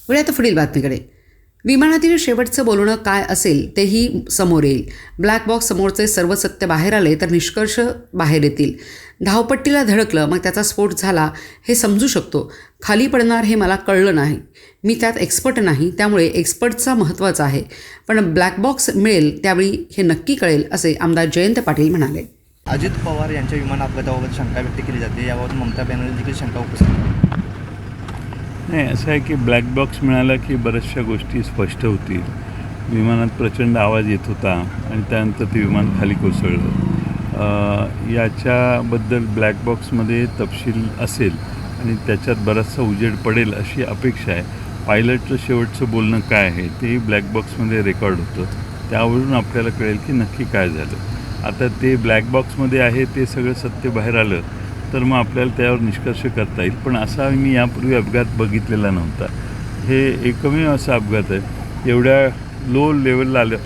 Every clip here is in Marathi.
वळूया आता पुढील बातमीकडे. विमानातील शेवटचं बोलणं काय असेल तेही समोर येईल. ब्लॅक बॉक्स समोरचे सर्व सत्य बाहेर आले तर निष्कर्ष बाहेर येतील. धावपट्टीला धडकलं, मग त्याचा स्फोट झाला हे समजू शकतो. खाली पडणार हे मला कळलं नाही. मी त्यात एक्सपर्ट नाही, त्यामुळे एक्सपर्टचा महत्त्वाचा आहे. पण ब्लॅक बॉक्स मिळेल त्यावेळी हे नक्की कळेल, असे आमदार जयंत पाटील म्हणाले. अजित पवार यांच्या विमान अपघाताबाबत शंका व्यक्त केली जाते. याबाबत ममता बॅनर्जी देखील शंका उपस्थित केली. नाही, असं आहे की ब्लॅक बॉक्स मिळाला की बऱ्याचशा गोष्टी स्पष्ट होतील. विमानात प्रचंड आवाज येत होता आणि त्यानंतर ते विमान खाली कोसळलं. याच्याबद्दल ब्लॅक बॉक्समध्ये तपशील असेल आणि त्याच्यात बराचसा उजेड पडेल अशी अपेक्षा आहे. पायलटचं शेवटचं बोलणं काय आहे तेही ब्लॅक बॉक्समध्ये रेकॉर्ड होतं. त्यावरून आपल्याला कळेल की नक्की काय झालं. आता ते ब्लॅक बॉक्समध्ये आहे ते सगळं सत्य बाहेर आलं तर मग आपल्याला त्यावर निष्कर्ष करता येईल. पण असा मी यापूर्वी अपघात बघितलेला नव्हता. हे एकमेव असा अपघात आहे. एवढ्या लो लेवलला आलं,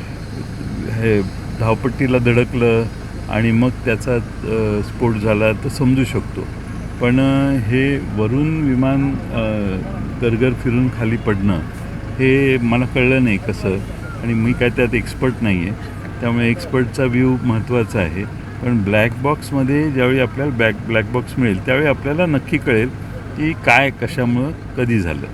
हे धावपट्टीला धडकलं आणि मग त्याचा स्फोट झाला तर समजू शकतो. पण हे वरून विमान गरगर फिरून खाली पडणं हे मला कळलं नाही कसं, आणि मी काय त्यात एक्सपर्ट नाही आहे. त्यामुळे एक्सपर्टचा व्ह्यू महत्त्वाचा आहे. पण ब्लॅक बॉक्समध्ये ज्यावेळी आपल्याला ब्लॅक बॉक्स मिळेल त्यावेळी आपल्याला नक्की कळेल की काय कशामुळं कधी झालं.